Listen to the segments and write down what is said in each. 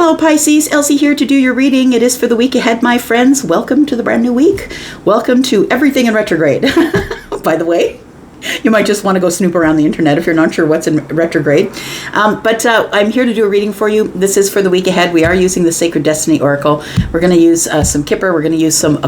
Hello Pisces, Elsie here to do your reading. It is for the week ahead, my friends. Welcome to the brand new week. Welcome to everything in retrograde. By the way, you might just want to go snoop around the internet if you're not sure what's in retrograde. But I'm here to do a reading for you. This is for the week ahead. We are using the Sacred Destiny Oracle. We're going to use some Kipper. We're going to use some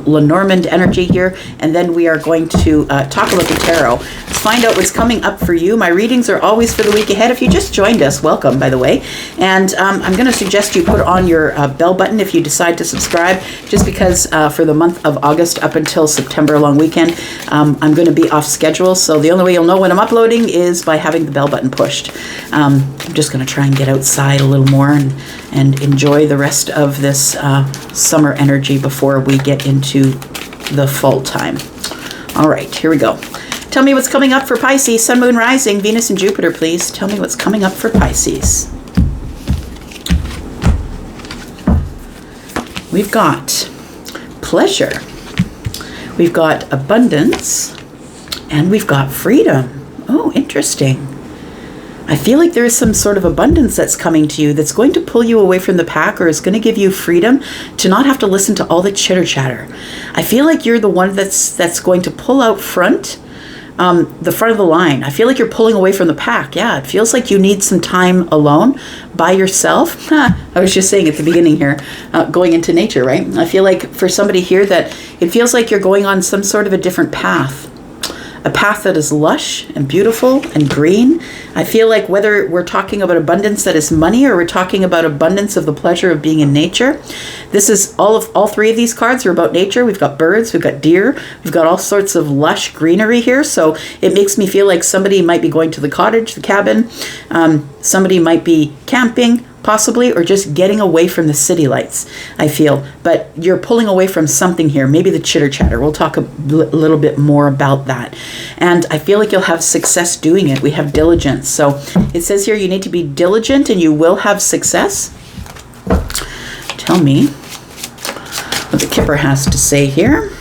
Lenormand energy here. And then we are going to talk about the tarot. Let's find out what's coming up for you. My readings are always for the week ahead. If you just joined us, welcome, by the way. And I'm going to suggest you put on your bell button if you decide to subscribe, just because for the month of August up until September long weekend, I'm going to be off schedule, so the only way you'll know when I'm uploading is by having the bell button pushed. I'm just going to try and get outside a little more and enjoy the rest of this summer energy before we get into the fall time. All right, here we go. Tell me what's coming up for Pisces, Sun, Moon, Rising, Venus, and Jupiter, please. Tell me what's coming up for Pisces. We've got pleasure. We've got abundance. And we've got freedom. Oh, interesting. I feel like there is some sort of abundance that's coming to you that's going to pull you away from the pack, or is going to give you freedom to not have to listen to all the chitter chatter. I feel like you're the one that's going to pull out front, the front of the line. I feel like you're pulling away from the pack. Yeah, it feels like you need some time alone by yourself. I was just saying at the beginning here, going into nature, right? I feel like for somebody here that it feels like you're going on some sort of a different path. A path that is lush and beautiful and green. I feel like whether we're talking about abundance that is money, or we're talking about abundance of the pleasure of being in nature, this is all three of these cards are about nature. We've got birds, we've got deer, we've got all sorts of lush greenery here. So it makes me feel like somebody might be going to the cottage, the cabin. Somebody might be camping, possibly, or just getting away from the city lights, I feel. But you're pulling away from something here, maybe the chitter chatter. We'll talk a little bit more about that. And I feel like you'll have success doing it. We have diligence. So it says here you need to be diligent and you will have success. Tell me what the Kipper has to say here.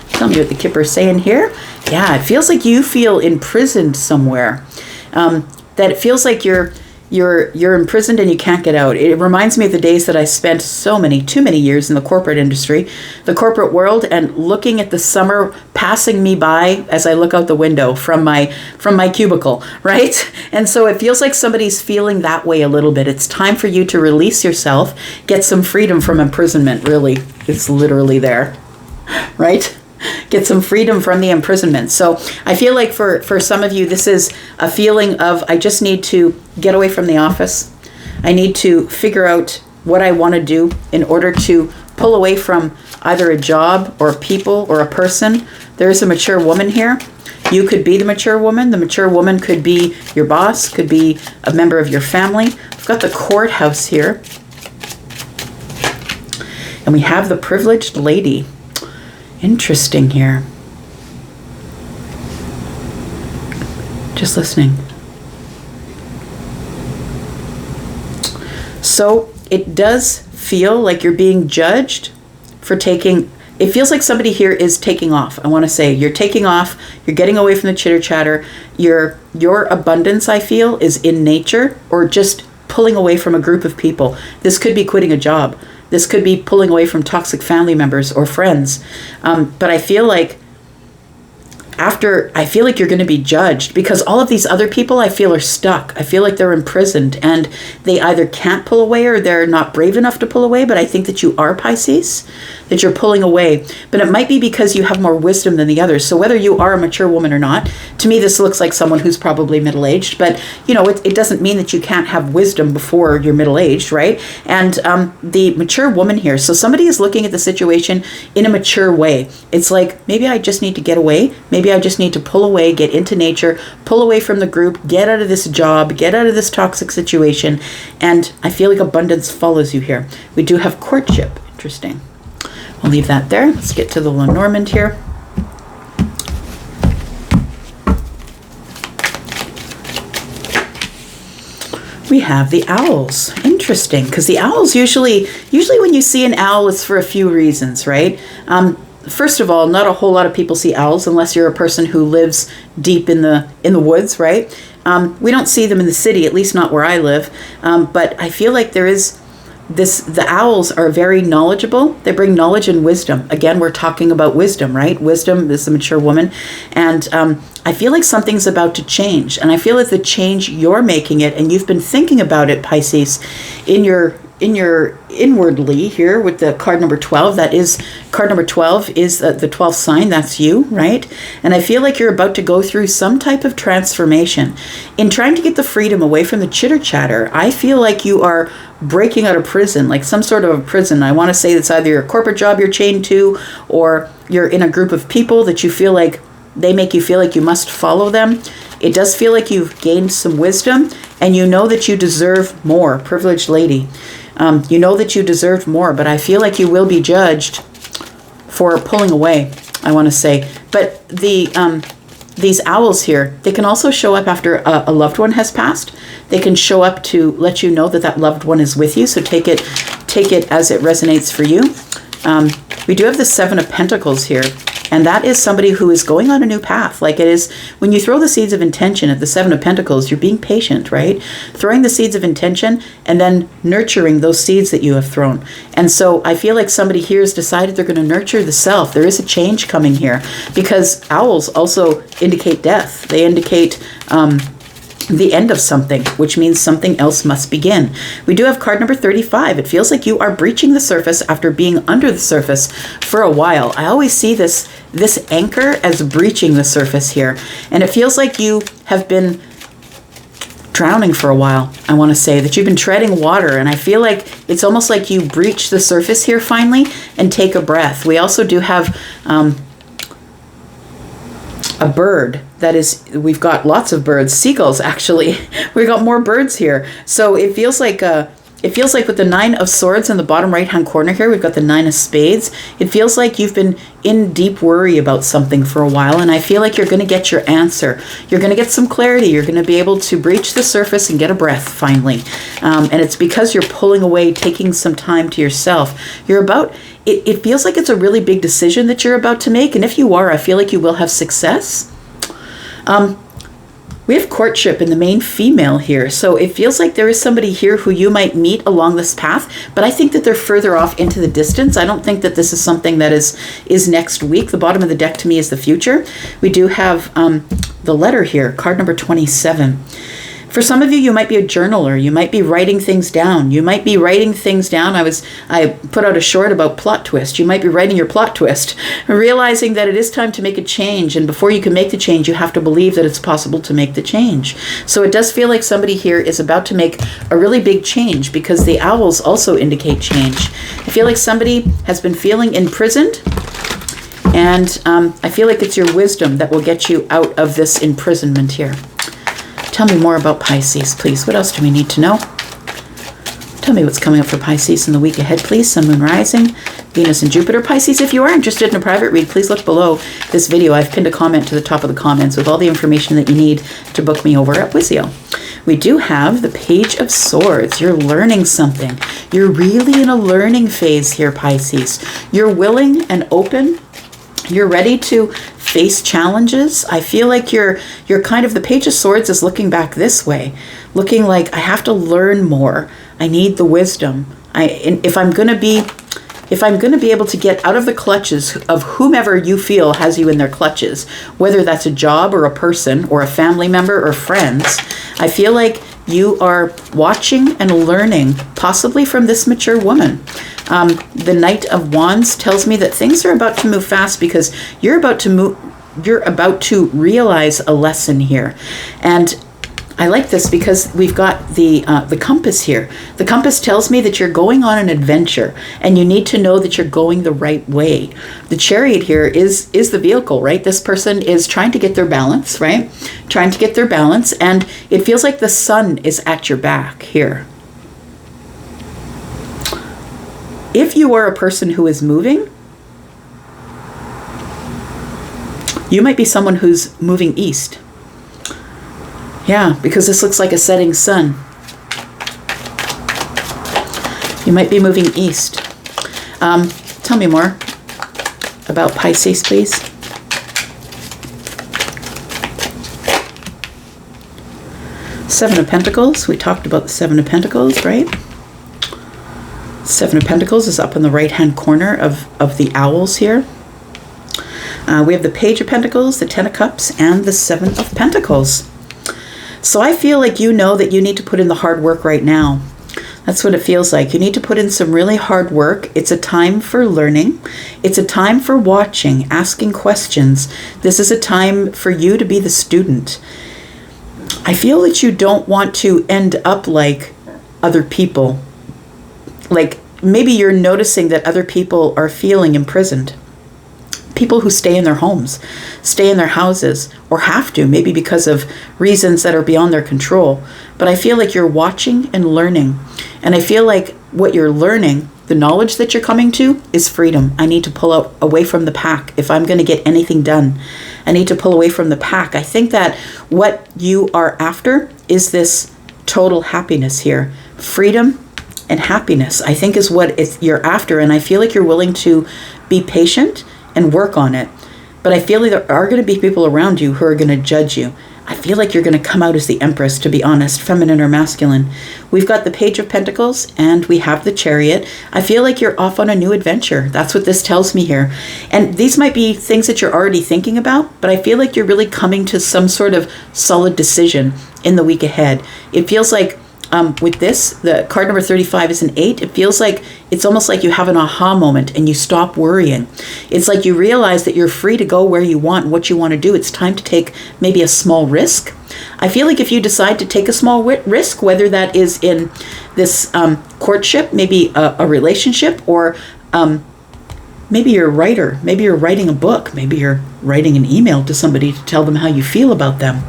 Tell me what the Kipper's saying here. Yeah, it feels like you feel imprisoned somewhere. That it feels like you're imprisoned and you can't get out. It reminds me of the days that I spent too many years in the corporate industry, the corporate world, and looking at the summer passing me by as I look out the window from my cubicle, right? And so it feels like somebody's feeling that way a little bit. It's time for you to release yourself, get some freedom from imprisonment, really. It's literally there, right? Get some freedom from the imprisonment. So I feel like for some of you, this is a feeling of, I just need to get away from the office. I need to figure out what I want to do in order to pull away from either a job or people or a person. There is a mature woman here. You could be the mature woman. The mature woman could be your boss, could be a member of your family. We've got the courthouse here. And we have the privileged lady. Interesting here. Just listening. So it does feel like you're being judged for taking, it feels like somebody here is taking off. I want to say you're taking off, you're getting away from the chitter chatter. Your abundance, I feel, is in nature, or just pulling away from a group of people. This could be quitting a job. This could be pulling away from toxic family members or friends. But I feel like you're going to be judged, because all of these other people I feel are stuck. I feel like they're imprisoned and they either can't pull away or they're not brave enough to pull away. But I think that you are Pisces, that you're pulling away. But it might be because you have more wisdom than the others. So whether you are a mature woman or not, to me this looks like someone who's probably middle-aged. But you know, it doesn't mean that you can't have wisdom before you're middle-aged, right? And the mature woman here. So somebody is looking at the situation in a mature way. It's like, maybe I just need to get away. Maybe I just need to pull away, get into nature, pull away from the group, get out of this job, get out of this toxic situation. And I feel like abundance follows you here. We do have courtship. Interesting. I'll leave that there. Let's get to the Lenormand here. We have the owls. Interesting, because the owls usually when you see an owl, it's for a few reasons, right? First of all, not a whole lot of people see owls unless you're a person who lives deep in the woods, right? We don't see them in the city, at least not where I live. But I feel like there is the owls are very knowledgeable. They bring knowledge and wisdom. Again, we're talking about wisdom, right? Wisdom is the mature woman. And I feel like something's about to change. And I feel like the change, you're making it, and you've been thinking about it, Pisces, in your inwardly here with the card number 12. That is, card number 12 is the 12th sign. That's you, right? And I feel like you're about to go through some type of transformation. In trying to get the freedom away from the chitter chatter, I feel like you are breaking out of prison, like some sort of a prison. I want to say it's either your corporate job you're chained to, or you're in a group of people that you feel like they make you feel like you must follow them. It does feel like you've gained some wisdom, and you know that you deserve more. Privileged lady. You know that you deserved more, but I feel like you will be judged for pulling away, I want to say. But these owls here, they can also show up after a loved one has passed. They can show up to let you know that that loved one is with you. So take it as it resonates for you. We do have the Seven of Pentacles here. And that is somebody who is going on a new path. Like it is, when you throw the seeds of intention at the Seven of Pentacles, you're being patient, right? Throwing the seeds of intention and then nurturing those seeds that you have thrown. And so I feel like somebody here has decided they're going to nurture the self. There is a change coming here, because owls also indicate death. They indicate the end of something, which means something else must begin. We do have card number 35. It feels like you are breaching the surface after being under the surface for a while. I always see this anchor as breaching the surface here. And it feels like you have been drowning for a while. I want to say that you've been treading water, and I feel like it's almost like you breach the surface here finally and take a breath. We also do have a bird. That is, we've got lots of birds, seagulls actually. We've got more birds here. So it feels like with the Nine of Swords in the bottom right hand corner here, we've got the Nine of Spades. It feels like you've been in deep worry about something for a while, and I feel like you're going to get your answer. You're going to get some clarity. You're going to be able to breach the surface and get a breath finally. And it's because you're pulling away, taking some time to yourself. It feels like it's a really big decision that you're about to make, and if you are, I feel like you will have success. We have courtship in the main female here, so it feels like there is somebody here who you might meet along this path, but I think that they're further off into the distance. I don't think that this is something that is next week. The bottom of the deck to me is the future. We do have the letter here, card number 27. For some of you, you might be a journaler. You might be writing things down. I put out a short about plot twist. You might be writing your plot twist, realizing that it is time to make a change. And before you can make the change, you have to believe that it's possible to make the change. So it does feel like somebody here is about to make a really big change, because the owls also indicate change. I feel like somebody has been feeling imprisoned. And I feel like it's your wisdom that will get you out of this imprisonment here. Tell me more about Pisces, please. What else do we need to know? Tell me what's coming up for Pisces in the week ahead, please. Sun, Moon, Rising, Venus, and Jupiter. Pisces, if you are interested in a private read, please look below this video. I've pinned a comment to the top of the comments with all the information that you need to book me over at Wizio. We do have the Page of Swords. You're learning something. You're really in a learning phase here, Pisces. You're willing and open. You're ready to face challenges. I feel like you're kind of, the Page of Swords is looking back this way, looking like, I have to learn more. I need the wisdom. If I'm going to be able to get out of the clutches of whomever you feel has you in their clutches, whether that's a job or a person or a family member or friends, I feel like you are watching and learning, possibly from this mature woman. The Knight of Wands tells me that things are about to move fast, because you're about to realize a lesson here. And I like this because we've got the compass here. The compass tells me that you're going on an adventure, and you need to know that you're going the right way. The Chariot here is the vehicle, right? This person is trying to get their balance, right? Trying to get their balance, and it feels like the sun is at your back here. If you are a person who is moving, you might be someone who's moving east. Yeah, because this looks like a setting sun. You might be moving east. Tell me more about Pisces, please. Seven of Pentacles. We talked about the Seven of Pentacles, right? Seven of Pentacles is up in the right-hand corner of the owls here. We have the Page of Pentacles, the Ten of Cups, and the Seven of Pentacles. So I feel like you know that you need to put in the hard work right now. That's what it feels like. You need to put in some really hard work. It's a time for learning. It's a time for watching, asking questions. This is a time for you to be the student. I feel that you don't want to end up like other people. Like maybe you're noticing that other people are feeling imprisoned. People who stay in their homes, stay in their houses, or have to, maybe because of reasons that are beyond their control. But I feel like you're watching and learning. And I feel like what you're learning, the knowledge that you're coming to, is freedom. I need to pull out away from the pack if I'm going to get anything done. I need to pull away from the pack. I think that what you are after is this total happiness here. Freedom and happiness, I think, is what you're after. And I feel like you're willing to be patient and work on it. But I feel like there are going to be people around you who are going to judge you. I feel like you're going to come out as the Empress, to be honest, feminine or masculine. We've got the Page of Pentacles and we have the Chariot. I feel like you're off on a new adventure. That's what this tells me here. And these might be things that you're already thinking about, but I feel like you're really coming to some sort of solid decision in the week ahead. It feels like with this, the card number 35 is an 8. It feels like it's almost like you have an aha moment and you stop worrying. It's like you realize that you're free to go where you want and what you want to do. It's time to take maybe a small risk. I feel like if you decide to take a small risk, whether that is in this courtship, maybe a relationship, or maybe you're a writer, maybe you're writing a book, maybe you're writing an email to somebody to tell them how you feel about them.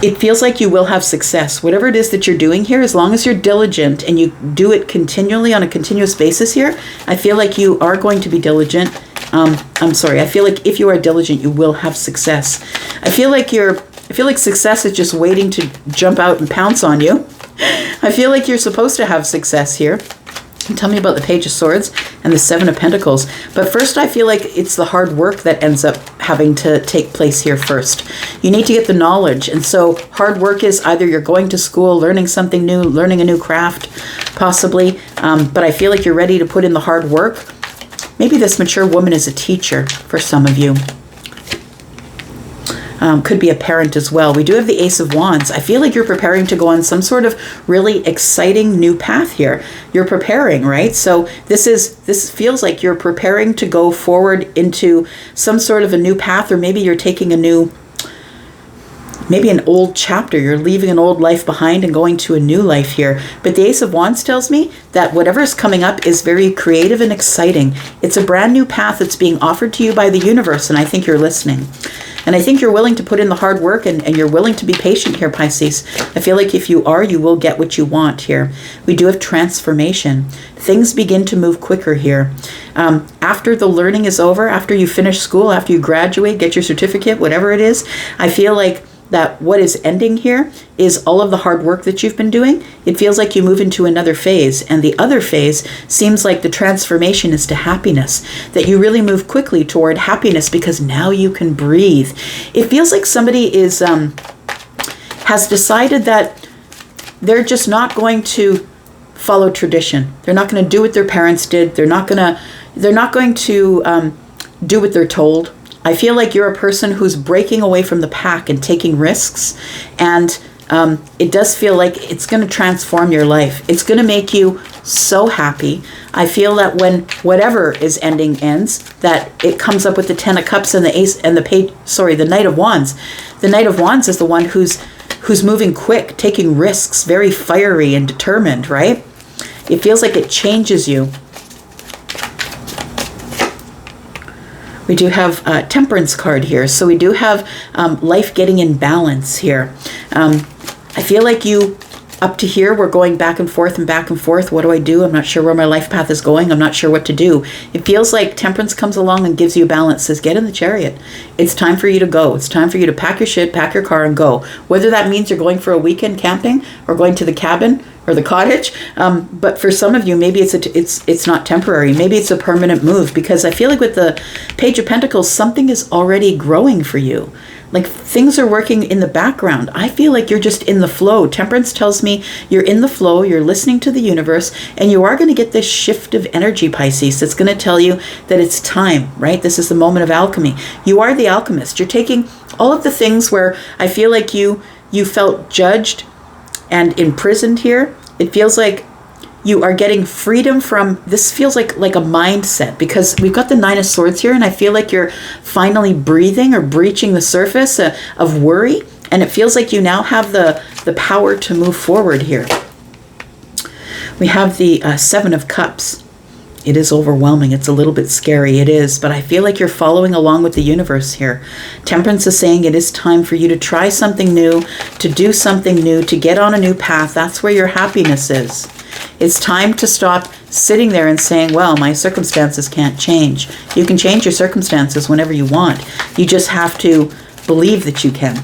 It feels like you will have success. Whatever it is that you're doing here, as long as you're diligent and you do it continually on a continuous basis here, I feel like you are going to be diligent. I feel like if you are diligent, you will have success. I feel like success is just waiting to jump out and pounce on you. I feel like you're supposed to have success here. Tell me about the Page of Swords and the Seven of Pentacles. But first, I feel like it's the hard work that ends up having to take place here first. You need to get the knowledge. And so hard work is either you're going to school, learning something new, learning a new craft, possibly. But I feel like you're ready to put in the hard work. Maybe this mature woman is a teacher for some of you. Could be a parent as well. We do have the Ace of Wands. I feel like you're preparing to go on some sort of really exciting new path here. You're preparing, right? So this feels like you're preparing to go forward into some sort of a new path, or maybe you're taking maybe an old chapter. You're leaving an old life behind and going to a new life here. But the Ace of Wands tells me that whatever is coming up is very creative and exciting. It's a brand new path that's being offered to you by the universe, and I think you're listening. And I think you're willing to put in the hard work, and you're willing to be patient here, Pisces. I feel like if you are, you will get what you want here. We do have transformation. Things begin to move quicker here. After the learning is over, after you finish school, after you graduate, get your certificate, whatever it is, I feel like that what is ending here is all of the hard work that you've been doing. It feels like you move into another phase, and the other phase seems like the transformation is to happiness, that you really move quickly toward happiness because now you can breathe. It feels like somebody has decided that they're just not going to follow tradition. They're not going to do what their parents did. They're not going to do what they're told. I feel like you're a person who's breaking away from the pack and taking risks, and it does feel like it's going to transform your life. It's going to make you so happy. I feel that when whatever is ending ends, that it comes up with the Ten of Cups and the Ace and the Knight of Wands. The Knight of Wands is the one who's moving quick, taking risks, very fiery and determined, right? It feels like it changes you. We do have a Temperance card here. So we do have life getting in balance here. I feel like up to here, we're going back and forth and back and forth. What do I do? I'm not sure where my life path is going. I'm not sure what to do. It feels like Temperance comes along and gives you balance, says, get in the Chariot. It's time for you to go. It's time for you to pack your shit, pack your car, and go. Whether that means you're going for a weekend camping or going to the cabin or the cottage. But for some of you, maybe it's not temporary. Maybe it's a permanent move, because I feel like with the Page of Pentacles, something is already growing for you. Like things are working in the background. I feel like you're just in the flow. Temperance tells me you're in the flow, you're listening to the universe, and you are going to get this shift of energy, Pisces, that's going to tell you that it's time, right? This is the moment of alchemy. You are the alchemist. You're taking all of the things where I feel like you felt judged and imprisoned here. It feels like you are getting freedom from, this feels like a mindset, because we've got the Nine of Swords here, and I feel like you're finally breathing or breaching the surface of worry, and it feels like you now have the power to move forward here. We have the Seven of Cups. It is overwhelming. It's a little bit scary. It is, but I feel like you're following along with the universe here. Temperance is saying it is time for you to try something new, to do something new, to get on a new path. That's where your happiness is. It's time to stop sitting there and saying, well, my circumstances can't change. You can change your circumstances whenever you want. You just have to believe that you can.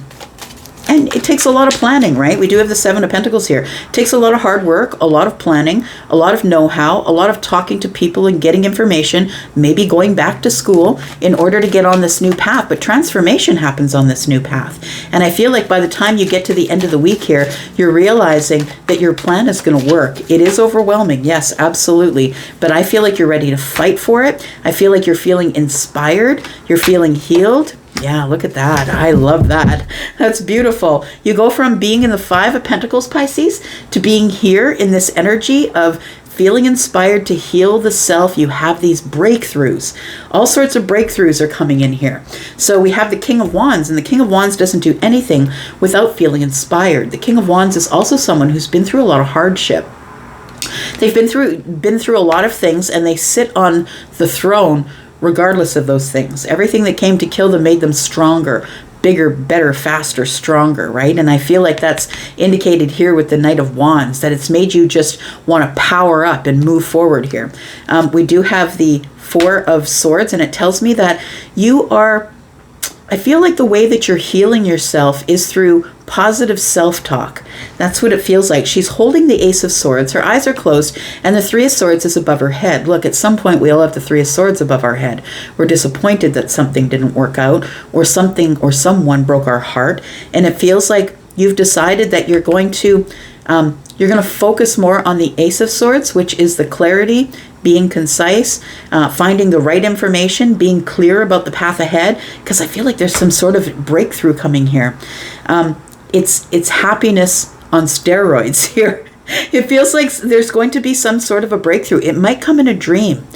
And it takes a lot of planning, right? We do have the Seven of Pentacles here. It takes a lot of hard work, a lot of planning, a lot of know-how, a lot of talking to people and getting information, maybe going back to school in order to get on this new path. But transformation happens on this new path. And I feel like by the time you get to the end of the week here, you're realizing that your plan is going to work. It is overwhelming. Yes, absolutely. But I feel like you're ready to fight for it. I feel like you're feeling inspired. You're feeling healed. Yeah, look at that. I love that. That's beautiful. You go from being in the Five of Pentacles, Pisces, to being here in this energy of feeling inspired to heal the self. You have these breakthroughs. All sorts of breakthroughs are coming in here. So we have the King of Wands, and the King of Wands doesn't do anything without feeling inspired. The King of Wands is also someone who's been through a lot of hardship. They've been through a lot of things, and they sit on the throne regardless of those things. Everything that came to kill them made them stronger, bigger, better, faster, stronger, right? And I feel like that's indicated here with the Knight of Wands, that it's made you just want to power up and move forward here. We do have the Four of Swords, and it tells me that you are, I feel like the way that you're healing yourself is through positive self-talk. That's what it feels like. She's holding the Ace of Swords. Her eyes are closed, and the Three of Swords is above her head. Look, at some point we all have the Three of Swords above our head. We're disappointed that something didn't work out, or something or someone broke our heart, and it feels like you've decided that you're going to focus more on the Ace of Swords, which is the clarity, being concise, finding the right information, being clear about the path ahead, because I feel like there's some sort of breakthrough coming here. It's happiness on steroids here. It feels like there's going to be some sort of a breakthrough. It might come in a dream.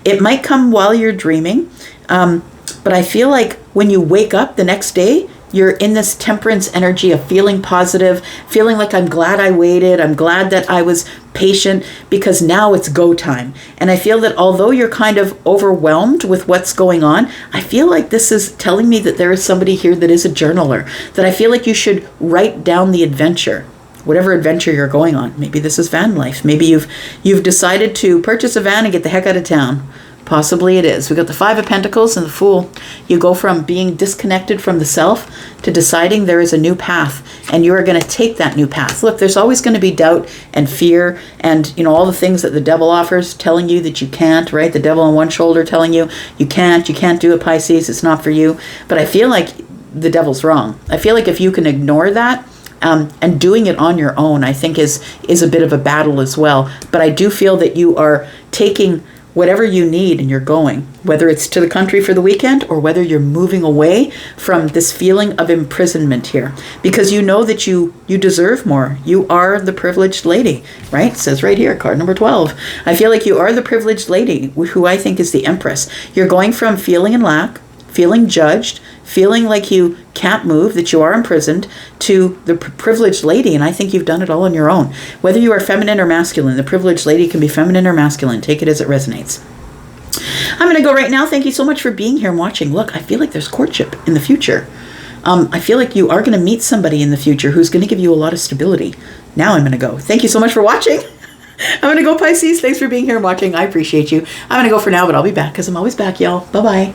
It might come while you're dreaming. But I feel like when you wake up the next day, you're in this temperance energy of feeling positive, feeling like I'm glad I waited. I'm glad that I was patient, because now it's go time. And I feel that although you're kind of overwhelmed with what's going on, I feel like this is telling me that there is somebody here that is a journaler, that I feel like you should write down the adventure, whatever adventure you're going on. Maybe this is van life. Maybe you've decided to purchase a van and get the heck out of town. Possibly it is. We got the Five of Pentacles and the Fool. You go from being disconnected from the self to deciding there is a new path, and you are going to take that new path. Look, there's always going to be doubt and fear and, all the things that the devil offers, telling you that you can't, right? The devil on one shoulder telling you can't do it, Pisces, it's not for you. But I feel like the devil's wrong. I feel like if you can ignore that, and doing it on your own, I think is a bit of a battle as well. But I do feel that you are taking whatever you need and you're going, whether it's to the country for the weekend or whether you're moving away from this feeling of imprisonment here, because you know that you deserve more. You are the privileged lady, right? It says right here, card number 12. I feel like you are the privileged lady, who I think is the Empress. You're going from feeling in lack, feeling judged, feeling like you can't move, that you are imprisoned, to the privileged lady, and I think you've done it all on your own. Whether you are feminine or masculine, the privileged lady can be feminine or masculine. Take it as it resonates. I'm going to go right now. Thank you so much for being here and watching. Look, I feel like there's courtship in the future. I feel like you are going to meet somebody in the future who's going to give you a lot of stability. Now I'm going to go. Thank you so much for watching. I'm going to go, Pisces. Thanks for being here and watching. I appreciate you. I'm going to go for now, but I'll be back because I'm always back, y'all. Bye-bye.